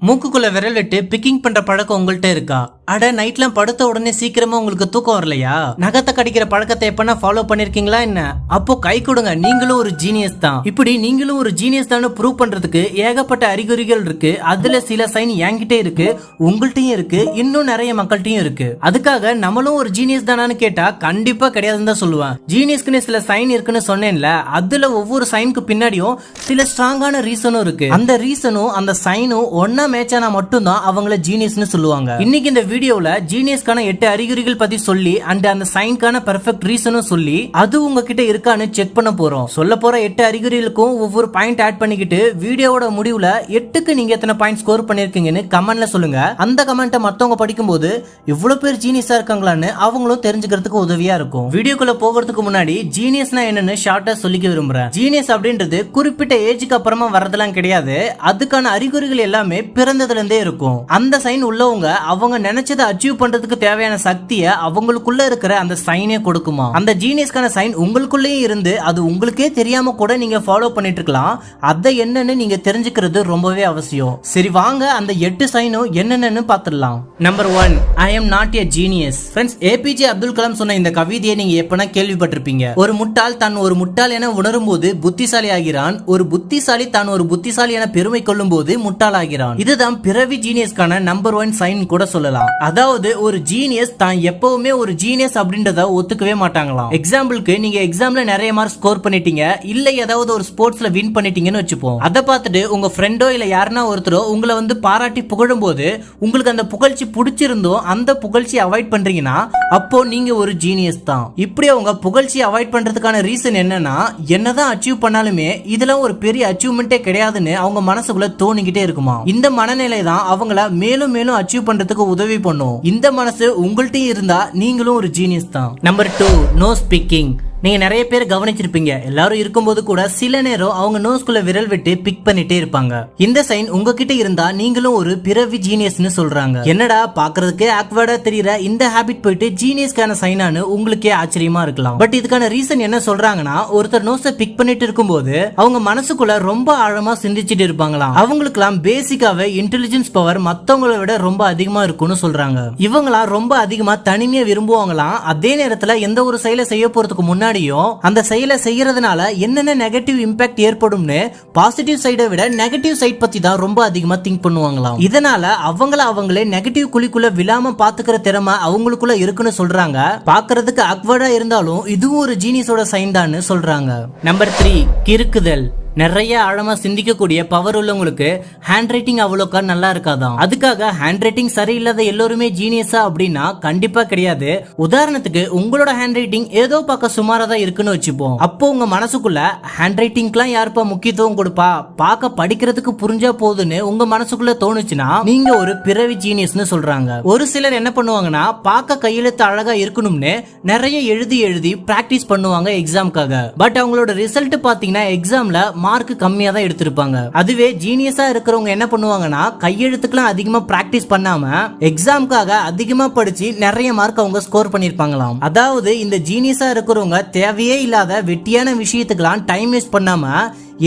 மூக்குக்குள்ள விரல் விட்டு பிக்கிங் பண்ற பழக்கம் உங்கள்கிட்ட இருக்கா? அட நைட்லாம் படுத்த உடனே சீக்கிரமா உங்களுக்கு தூக்கம் வரலையா? நகத்தை கடிக்கிற பழக்கத்தை எப்பனா ஃபாலோ பண்ணிருக்கீங்களா என்ன? அப்போ கை கொடுங்க, நீங்களும் ஒரு ஜீனியஸ் தான். இப்படி நீங்களும் ஒரு ஜீனியஸ் தான் ப்ரூவ் பண்றதுக்கு ஏகப்பட்ட அறிகுறிகள் இருக்கு. அதுல சில சைன் என்கிட்ட இருக்கு, உங்கள்கிட்டயும் இருக்கு, இன்னும் நிறைய மக்கள்கிட்டயும் இருக்கு. அதுக்காக நம்மளும் ஒரு ஜீனியஸ் தானான்னு கேட்டா கண்டிப்பா கிடையாதுன்னு தான் சொல்லுவேன். ஜீனியஸ்க்குன்னு சில சைன் இருக்குன்னு சொன்னேன்ல, அதுல ஒவ்வொரு சைனுக்கு பின்னாடியும் சில ஸ்ட்ராங்கான ரீசனும் இருக்கு. அந்த ரீசனும் அந்த சைனும் ஒன்னா மேட்சானா மட்டும்தான் அவங்கள ஜீனியஸ்னு சொல்லுவாங்க. இன்னைக்கு இந்த வீடியோல ஜீனியஸ்க்கான 8 அறிகுறிகள் பத்தி சொல்லி அந்த சைன்கான பெர்ஃபெக்ட் ரீசனும் சொல்லி அது உங்ககிட்ட இருக்கான்னு செக் பண்ண போறோம். சொல்ல போற 8 அறிகுறிகளுக்கும் ஒவ்வொரு பாயிண்ட் ஆட் பண்ணிக்கிட்டு வீடியோவோட முடிவுல 8க்கு நீங்க எத்தனை பாயிண்ட் ஸ்கோர் பண்ணிருக்கீங்கன்னு கமெண்ட்ல சொல்லுங்க. அந்த கமெண்ட்டை மத்தவங்க படிக்கும்போது இவ்வளவு பேர் ஜீனியஸா இருக்காங்களான்னு அவங்களும் தெரிஞ்சுக்கிறதுக்கு உதவியா இருக்கும். வீடியோக்குள்ள போகிறதுக்கு முன்னாடி ஜீனியஸ்னா என்னன்னு ஷார்ட்டா சொல்லிக்க விரும்புறேன். ஜீனியஸ் அப்படின்றது குறிப்பிட்ட ஏஜுக்கு அப்புறமா வரதெல்லாம் கிடையாது. அதுக்கான அறிகுறிகள் எல்லாமே பிறந்ததுல இருந்தே இருக்கும். அந்த சைன் உள்ளவங்க அவங்க நினைச்சதை அச்சீவ் பண்றதுக்கு தேவையான சக்தியை அவங்களுக்குள்ள இருக்கிற அந்த சைனே கொடுக்குமா. அந்த ஜீனியஸ்கான சைன் உங்களுக்குள்ளேயே இருந்து அது உங்களுக்கே தெரியாம கூட நீங்க ஃபாலோ பண்ணிட்டு இருக்கலாம். அதை என்னன்னு நீங்க தெரிஞ்சுக்கிறது ரொம்பவே அவசியம். சரி வாங்க அந்த 8 சைனும் என்னென்னு பார்த்துடலாம். Number 1, I am not a genius. Friends, APJ Abdul Kalam சொன்ன இந்த கவிதையை நீங்க எப்பனா கேள்விப்பட்டிருப்பீங்க. ஒரு முட்டாள் தான் ஒரு முட்டாள் என உணரும் போது புத்திசாலி ஆகிறான், ஒரு புத்திசாலி தான் ஒரு புத்திசாலி என பெருமை கொள்ளும் போது முட்டாள் ஆகிறான். இதுதான் பிறவி ஜீனியஸ்கான நம்பர் 1 சைன் கூட சொல்லலாம். அதாவது ஒரு ஜீனியஸ் தான் எப்பவுமே ஒரு ஜீனியஸ் அப்படின்றத ஒத்துக்கவே மாட்டாங்களாம். எக்ஸாம்பிளுக்கு நீங்க எக்ஸாம்ல நிறைய மார்க் ஸ்கோர் பண்ணிட்டீங்க, இல்ல ஏதாவது ஒரு ஸ்போர்ட்ஸ்ல வின் பண்ணிட்டீங்கன்னு வச்சுப்போம். அதை பார்த்துட்டு உங்க ஃப்ரெண்டோ இல்ல யாருன்னா ஒருத்தரோ உங்களை வந்து பாராட்டி புகழும் போது உங்களுக்கு அந்த புகழ்ச்சி பிடிச்சிருந்தோம் அந்த புகழ்ச்சி அவாய்ட் பண்றீங்கன்னா அப்போ நீங்க ஒரு ஜீனியஸ் தான். இப்படி அவங்க புகழ்ச்சி அவாய்ட் பண்றதுக்கான ரீசன் என்னன்னா, என்னதான் அச்சீவ் பண்ணாலுமே இதெல்லாம் ஒரு பெரிய அச்சீவ்மெண்டே கிடையாதுன்னு அவங்க மனசுக்குள்ள தோணிக்கிட்டே இருக்குமா. இந்த மனநிலை தான் அவங்கள மேலும் மேலும் அச்சீவ் பண்றதுக்கு உதவி பண்ணும். இந்த மனசு உங்கள்கிட்ட இருந்தா நீங்களும் ஒரு ஜீனியஸ் தான். Number 2, no speaking. நீங்க நிறைய பேர் கவனிச்சிருப்பீங்க, எல்லாரும் இருக்கும்போது கூட சில நேரம் அவங்க நோஸ்குள்ள விரல் விட்டு பிக் பண்ணிட்டே இருப்பாங்க. இந்த சைன் உங்ககிட்ட இருந்தா நீங்களும் ஒரு பிறவி ஜீனியஸ்னு சொல்றாங்க. என்னடா பாக்குறதுக்கே ஆக்வர்டா தெரியற இந்த ஹாபிட் போயிட்டு ஜீனியஸ்கான சைனானு உங்களுக்கே ஆச்சரியமா இருக்கலாம். பட் இதுக்கான ரீசன் என்ன சொல்றாங்கன்னா, ஒருத்தர் நோஸை பிக் பண்ணிட்டு இருக்கும்போது அவங்க மனசுக்குள்ள ரொம்ப ஆழமா சிந்திச்சுட்டு இருப்பாங்களாம். அவங்களுக்குலாம் பேசிக்காவே இன்டெலிஜென்ஸ் பவர் மத்தவங்களை விட ரொம்ப அதிகமா இருக்கும்னு சொல்றாங்க. இவங்களாம் ரொம்ப அதிகமா தனிமையை விரும்புவாங்களாம். அதே நேரத்துல எந்த ஒரு செயலை செய்ய போறதுக்கு முன்னாடி அந்த செயலை செய்யறதுனால என்னென்ன நெகட்டிவ் இம்பாக்ட் ஏற்படும்னு பாசிட்டிவ் சைடை விட நெகட்டிவ் சைட் பத்தி தான் ரொம்ப அதிகமா திங்க் பண்ணுவாங்களாம். இதனால அவங்களே நெகட்டிவ் குழிக்குள்ள விழாம பாத்துக்கிற திறமை அவங்களுக்குள்ள இருக்குன்னு சொல்றாங்க. பாக்குறதுக்கு அக்வர்டா இருந்தாலும் இதுவும் ஒரு ஜீனியஸோட சைன் தான் சொல்றாங்க. நம்பர் 3, கிறுக்குதல். நிறைய ஆழமா சிந்திக்கக்கூடிய பவர் உள்ளவங்களுக்கு ஹேண்ட் ரைட்டிங் அவ்வளோக்கா நல்லா இருக்காதான். அதுக்காக ஹேண்ட் ரைட்டிங் சரியில்லாத எல்லோருமே ஜீனியஸா அப்படின்னா கண்டிப்பா கிடையாது. உதாரணத்துக்கு உங்களோட ஹேண்ட் ரைட்டிங் ஏதோ பார்க்க சுமாரா தான் இருக்குன்னு வச்சுப்போம். அப்போ உங்க மனசுக்குள்ள ஹேண்ட் ரைட்டிங்க்குலாம் யாருப்பா முக்கியத்துவம் கொடுப்பா, பார்க்க படிக்கிறதுக்கு புரிஞ்சா போதுன்னு உங்க மனசுக்குள்ள தோணுச்சுன்னா நீங்க ஒரு பிறவி ஜீனியஸ்னு சொல்றாங்க. ஒரு சிலர் என்ன பண்ணுவாங்கன்னா, பார்க்க கையெழுத்து அழகா இருக்கணும்னு நிறைய எழுதி பிராக்டிஸ் பண்ணுவாங்க எக்ஸாம்காக. பட் அவங்களோட ரிசல்ட் பாத்தீங்கன்னா எக்ஸாம்ல மார்க் கம்மியா தான் எடுத்திருப்பாங்க. அதுவே ஜீனியஸா இருக்கிறவங்க என்ன பண்ணுவாங்கன்னா, கையெழுத்துக்குலாம் அதிகமா பிராக்டிஸ் பண்ணாம எக்ஸாம்காக அதிகமா படிச்சு நிறைய மார்க் அவங்க ஸ்கோர் பண்ணிருப்பாங்களாம். அதாவது இந்த ஜீனியஸா இருக்கிறவங்க தேவையே இல்லாத வெட்டியான விஷயத்துக்கெல்லாம் டைம் வேஸ்ட் பண்ணாம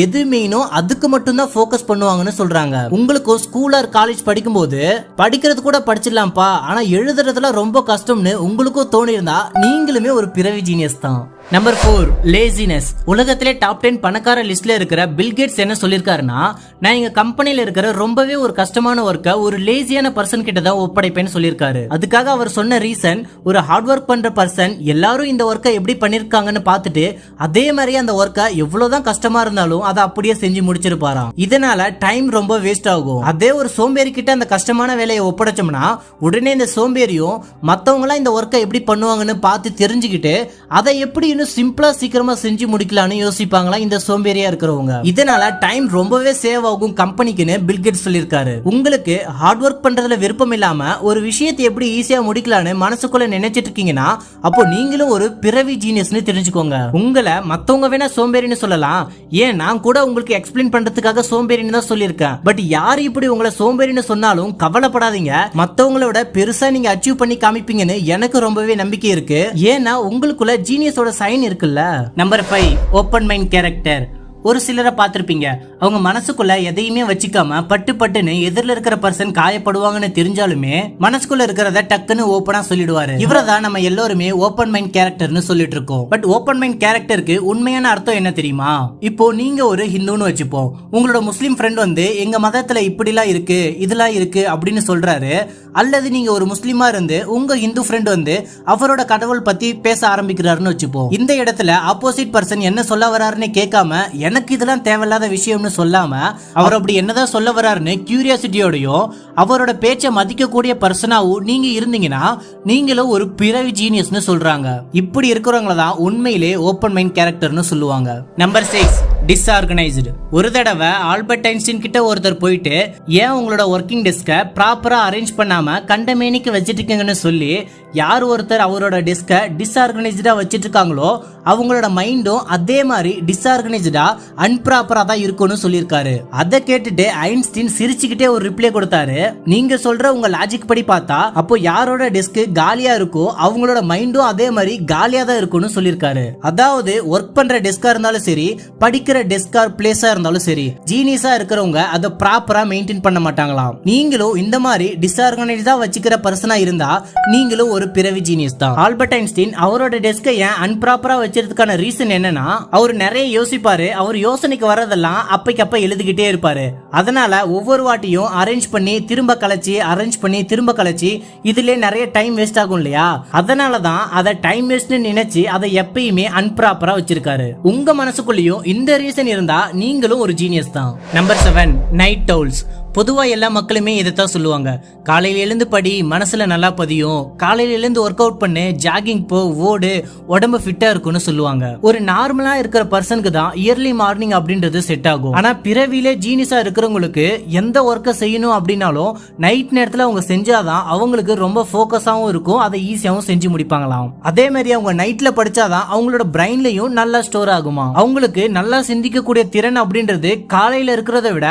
எது மெயினோ அதுக்கு மட்டும் தான் ஃபோக்கஸ் பண்ணுவாங்கன்னு சொல்றாங்க. உங்களுக்கு ஸ்கூல் ஆர் காலேஜ் படிக்கும்போது படிக்கிறது கூட படிச்சிடலாம்ப்பா, ஆனா எழுதுறதுல ரொம்ப கஷ்டம்னு உங்களுக்கும் தோணி இருந்தா நீங்களுமே ஒரு பிறவி ஜீனியஸ் தான். Number 4, laziness. உலகத்திலே டாப் 10 பணக்கார லிஸ்ட்ல இருக்கிற பில் கேட்ஸ் என்ன சொல்லிருக்காருன்னா, நான் எங்க கம்பெனில இருக்கிற ரொம்பவே ஒரு கஷ்டமான ஒர்க்கை ஒரு லேசியான பர்சன் கிட்ட தான் ஒப்படைப்பேன்னு சொல்லியிருக்காரு. அதுக்காக அவர் சொன்ன ரீசன், ஒரு ஹார்ட் ஒர்க் பண்ற பர்சன் எல்லாரும் இந்த ஒர்க்கை எப்படி பண்ணிருக்காங்கன்னு பார்த்துட்டு அதே மாதிரி அந்த ஒர்க்கை எவ்வளவுதான் கஷ்டமா இருந்தாலும் அதை அப்படியே செஞ்சு முடிச்சிருப்பாராம். இதனால டைம் ரொம்ப வேஸ்ட் ஆகும். அதே ஒரு சோம்பேறி கிட்ட அந்த கஷ்டமான வேலையை ஒப்படைச்சோம்னா உடனே இந்த சோம்பேறியும் மத்தவங்க இந்த ஒர்க்கை எப்படி பண்ணுவாங்கன்னு பார்த்து தெரிஞ்சுக்கிட்டு அதை எப்படி சிம்பிளா சீக்கிரமா செஞ்சு முடிக்கலாம்னு யோசிப்பாங்களா இந்த சோம்பேறியா இருக்கிறவங்க. இதனால டைம் ரொம்பவே சேவ் ஆகும் கம்பெனிக்குன்னு பில் கேட்ஸ் சொல்லியிருக்காரு. உங்களுக்கு ஹார்ட் ஒர்க் பண்றதுல விருப்பம் இல்லாம ஒரு விஷயத்தை எப்படி ஈஸியா முடிக்கலாம்னு மனசுக்குள்ள நினைச்சிட்டு இருக்கீங்கன்னா அப்போ நீங்களும் ஒரு பிறவி ஜீனியஸ்னு தெரிஞ்சுக்கோங்க. உங்களை மத்தவங்க வேணா சோம்பேறின்னு சொல்லலாம், ஏன் நான் கூட உங்களுக்கு எக்ஸ்பிளைன் பண்றதுக்காக சோம்பேறின்னு தான் சொல்லியிருக்கேன். பட் யார் இப்படி உங்களை சோம்பேறின்னு சொன்னாலும் கவலைப்படாதீங்க, மத்தவங்களோட பெருசா நீங்க அச்சீவ் பண்ணி காமிப்பீங்கன்னு எனக்கு ரொம்பவே நம்பிக்கை இருக்கு. ஏன்னா உங்களுக்குள்ள ஜீனியஸோட சைன் இருக்குல்ல. Number 5, open mind character. ஒரு சிலரை பார்த்திருப்பீங்க, அவங்க மனசுக்குள்ள எதையுமே வச்சுக்காம பட்டுன்னு எதிரில இருக்கிற பர்சன் காயப்படுவாங்கன்னு தெரிஞ்சாலுமே மனசுக்குள்ள இருக்கிறத டக்குன்னு ஓப்பனா சொல்லிடுவாரு. இவரதான் நம்ம எல்லாருமே ஓப்பன் மைண்ட் கேரக்டர்னு சொல்லிட்டு இருக்கோம். பட் ஓப்பன் மைண்ட் கேரக்டருக்கு உண்மையான அர்த்தம் என்ன தெரியுமா? இப்போ நீங்க ஒரு ஹிந்துன்னு வச்சுப்போம், உங்களோட முஸ்லீம் ஃப்ரெண்ட் வந்து எங்க மதத்துல இப்படிலாம் இருக்கு இதெல்லாம் இருக்கு அப்படின்னு சொல்றாரு. அல்லது நீங்க ஒரு முஸ்லீமா இருந்து உங்க ஹிந்து ஃப்ரெண்ட் வந்து அவரோட கடவுள் பத்தி பேச ஆரம்பிக்கிறாருன்னு வச்சுப்போம். இந்த இடத்துல ஆப்போசிட் பர்சன் என்ன சொல்ல வராருன்னு கேட்காம எனக்கு இதெல்லாம் தேவையில்லாத விஷயம்னு சொல்லாம அவர் அப்படி என்னதான் சொல்ல வராருன்னு கியூரியாசிட்டியோடயும் அவரோட பேச்சை மதிக்கக்கூடிய பர்சனாவும் நீங்க இருந்தீங்கன்னா நீங்களும் ஒரு பிறவி ஜீனியஸ்னு சொல்றாங்க. இப்படி இருக்கிறவங்கள தான் உண்மையிலே ஓப்பன் மைண்ட் கேரக்டர்னு சொல்லுவாங்க. நம்பர் 6, டிஸ்ஆர்கனைஸ்டு. ஒரு தடவை ஆல்பர்ட் ஐன்ஸ்டீன் கிட்ட ஒருத்தர் போயிட்டு, ஏன் உங்களோட ஒர்க்கிங் டெஸ்கை ப்ராப்பரா அரேஞ்ச் பண்ணாம கண்டமேனிக்கு வச்சிட்டு இருக்கீங்கன்னு சொல்லி, யார் ஒருத்தர் அவரோட டெஸ்கை டிஸ்ஆர்கனைஸ்டா வச்சிட்டு இருக்காங்களோ அவங்களோட மைண்டும் அதே மாதிரி டிஸ்ஆர்கனைஸ்டா அன்ப்ராப்பரா தான் இருக்கும்னு சொல்லியிருக்காரு. அதை கேட்டுட்டு ஐன்ஸ்டீன் சிரிச்சுக்கிட்டே ஒரு ரிப்ளை கொடுத்தாரு, நீங்க சொல்ற உங்க லாஜிக் படி பார்த்தா அப்போ யாரோட டெஸ்க் காலியா இருக்கோ அவங்களோட மைண்டும் அதே மாதிரி காலியா தான் இருக்கும்னு சொல்லியிருக்காரு. அதாவது ஒர்க் பண்ற டெஸ்கா இருந்தாலும் சரி, படிக்கிற டெஸ்க் ஆர் பிளேஸா இருந்தாலும் சரி, ஜீனியஸா இருக்கிறவங்க அதை ப்ராப்பரா மெயின்டைன் பண்ண மாட்டாங்களாம். நீங்களும் இந்த மாதிரி டிஸ்ஆர்கனைஸ்டா வச்சுக்கிற பர்சனா இருந்தா நீங்களும் ஒரு பிறவி ஜீனியஸ் தான். ஆல்பர்ட் ஐன்ஸ்டீன் அவரோட டெஸ்கை ஏன் அன்ப்ராப்பரா வச்சிருக்கிறதுக்கான ரீசன் என்னன்னா, அவர் நிறைய யோசிப்பாரு. அவர் யோசனைக்கு வரதெல்லாம் அப்பைக்கப்ப எழுதிக்கிட்டே இருப்பாரு. அதனால ஒவ்வொரு வாட்டியும் அரேஞ்ச் பண்ணி திரும்ப கலைச்சி அரேஞ்ச் பண்ணி திரும்ப கலைச்சி இதுல நிறைய டைம் வேஸ்ட் ஆகும் இல்லையா? அதனாலதான் அதை டைம் வேஸ்ட்னு நினைச்சு அதை எப்பயுமே அன்ப்ராப்பரா வச்சிருக்காரு. உங்க மனசுக்குள்ளேயும் இந்த ரீசன் இருந்தா நீங்களும் ஒரு ஜீனியஸ் தான். Number 7, night owls. பொதுவா எல்லா மக்களுமே இதைத்தான் சொல்லுவாங்க, காலையில எழுந்து படி, மனசுல நல்லா பதியும், காலையில எழுந்து ஒர்க் அவுட் பண்ணு, ஜாகிங் போ, ஓடு, உடம்பு ஃபிட்டா இருக்கும்னு சொல்லுவாங்க. ஒரு நார்மலா இருக்கிற பர்சனுக்கு தான் இயர்லி மார்னிங் அப்படின்றது செட் ஆகும். ஆனா பிறவிலே ஜீனியஸா இருக்கிறவங்களுக்கு எந்த ஒர்க்கை செய்யணும் அப்படின்னாலும் நைட் நேரத்துல அவங்க செஞ்சாதான் அவங்களுக்கு ரொம்ப போக்கஸாவும் இருக்கும், அதை ஈஸியாவும் செஞ்சு முடிப்பாங்களாம். அதே மாதிரி அவங்க நைட்ல படிச்சாதான் அவங்களோட பிரெயின்லயும் நல்லா ஸ்டோர் ஆகுமா. அவங்களுக்கு நல்லா சிந்திக்கக்கூடிய திறன் அப்படின்றது காலையில இருக்கிறத விட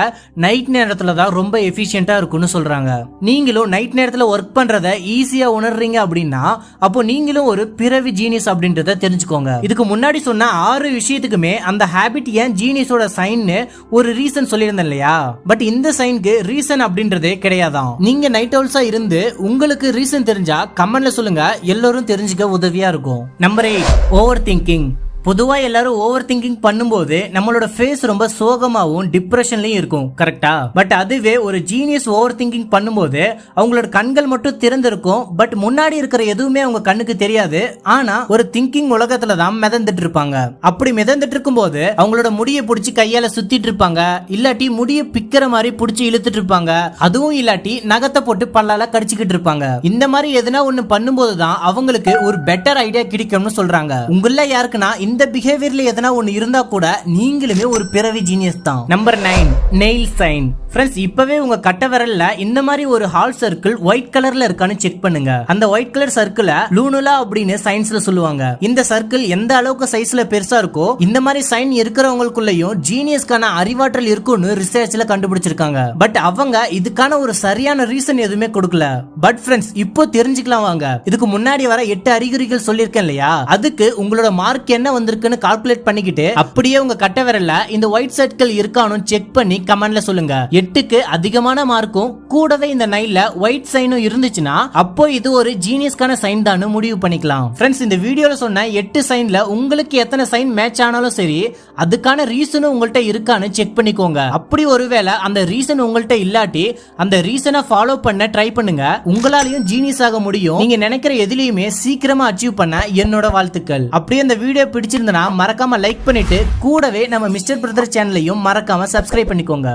நைட் நேரத்துல தான் ரொம்ப எஃபிஷியன்ட்டா இருக்கும்னு சொல்றாங்க. நீங்களும் நைட் நேரத்துல ஒர்க் பண்றத ஈஸியா உணர்றீங்க அப்படின்னா அப்போ நீங்களும் ஒரு பிறவி ஜீனியஸ் அப்படின்றத தெரிஞ்சுக்கோங்க. இதுக்கு முன்னாடி சொன்ன 6 விஷயத்துக்குமே அந்த ஹாபிட் ஏன் ஜீனியஸோட சைன்னு ஒரு ரீசன் சொல்லியிருந்தேன் இல்லையா? பட் இந்த சைனுக்கு ரீசன் அப்படின்றதே கிடையாதான். நீங்க நைட் ஹவுல்ஸா இருந்து உங்களுக்கு ரீசன் தெரிஞ்சா கமெண்ட்ல சொல்லுங்க, எல்லாரும் தெரிஞ்சுக்க உதவியா இருக்கும். Number 8, over thinking. பொதுவா எல்லாரும் ஓவர் திங்கிங் பண்ணும்போது நம்மளோட ஃபேஸ் ரொம்ப சோகமாவும் டிப்ரெஷன்லயும் இருக்கும், கரெக்டா? பட் அதுவே ஒரு ஜீனியஸ் ஓவர் திங்கிங் பண்ணும்போது அவங்களோட கண்கள் மட்டும் திறந்திருக்கும், பட் முன்னாடி இருக்கிற எதுவுமே அவங்க கண்ணுக்கு தெரியாது. ஆனா ஒரு திங்கிங் உலகத்துல தான் மிதந்துட்டு இருப்பாங்க. அப்படி மிதந்துட்டு இருக்கும் போது அவங்களோட முடியை பிடிச்சி கையால சுத்திட்டு இருப்பாங்க, இல்லாட்டி முடியை பிக்கிற மாதிரி பிடிச்சி இழுத்துட்டு இருப்பாங்க, அதுவும் இல்லாட்டி நகத்தை போட்டு பல்லால கடிச்சுக்கிட்டு இருப்பாங்க. இந்த மாதிரி எதுனா ஒண்ணு பண்ணும்போது தான் அவங்களுக்கு ஒரு பெட்டர் ஐடியா கிடைக்கும்னு சொல்றாங்க. உங்கள யாருக்குன்னா இந்த பிஹேவியர்ல எதனா ஒன்னு இருந்தா கூட நீங்களுமே ஒரு பிறவி ஜீனியஸ் தான். Number 9, nail sign. ஃப்ரெண்ட்ஸ், இப்பவே உங்க கட்ட விரல்ல இந்த மாதிரி ஒரு ஹால் சர்க்கிள் ஒயிட் கலர்ல இருக்கான்னு செக் பண்ணுங்க. அந்த ஒயிட் கலர் சர்க்கிளை லூனுலா அப்படின்னு சயின்ஸ்ல சொல்லுவாங்க. இந்த சர்க்கிள் எந்த அளவுக்கு சைஸ்ல பெருசா இருக்கோ இந்த மாதிரி சைன் இருக்கிறவங்களுக்குள்ளயும் ஜீனியஸ்க்கான அறிவாற்றல் இருக்கும்னு ரிசர்ச்ல கண்டுபிடிச்சிருக்காங்க. பட் அவங்க இதுக்கான ஒரு சரியான ரீசன் எதுவுமே கொடுக்கல. பட் ஃப்ரெண்ட்ஸ், இப்போ தெரிஞ்சுக்கலாம் வாங்க. இதுக்கு முன்னாடி வர 8 அறிகுறிகள் சொல்லியிருக்கேன் இல்லையா? அதுக்கு உங்களோட மார்க் என்ன வந்திருக்குன்னு கால்குலேட் பண்ணிக்கிட்டு அப்படியே உங்க கட்ட விரல்ல இந்த ஒயிட் சர்க்கிள் இருக்கானு செக் பண்ணி கமெண்ட்ல சொல்லுங்க. 8க்கு அதிகமான மார்க்கும் கூடவே இந்த நைல்ல ஒயிட் சைனும் இருந்துச்சுன்னா அப்போ இது ஒரு ஜீனியஸ்கான சைன் தான் முடிவு பண்ணிக்கலாம். ஃப்ரெண்ட்ஸ், இந்த வீடியோல சொன்ன 8 சைன்ல உங்களுக்கு எத்தனை சைன் மேட்ச் ஆனாலும் சரி, அதுக்கான ரீசனும் உங்கள்ட்ட இருக்கான்னு செக் பண்ணிக்கோங்க. அப்படி ஒருவேளை அந்த ரீசன் உங்கள்ட்ட இல்லாட்டி அந்த ரீசனை ஃபாலோ பண்ண ட்ரை பண்ணுங்க. உங்களாலையும் ஜீனியஸ் ஆக முடியும். நீங்க நினைக்கிற எதுலயுமே சீக்கிரமா அச்சீவ் பண்ண என்னோட வாழ்த்துக்கள். அப்படியே இந்த வீடியோ பிடிச்சிருந்தா மறக்காம லைக் பண்ணிட்டு கூடவே நம்ம மிஸ்டர் பிரதர் சேனலையும் மறக்காம சப்ஸ்கிரைப் பண்ணிக்கோங்க.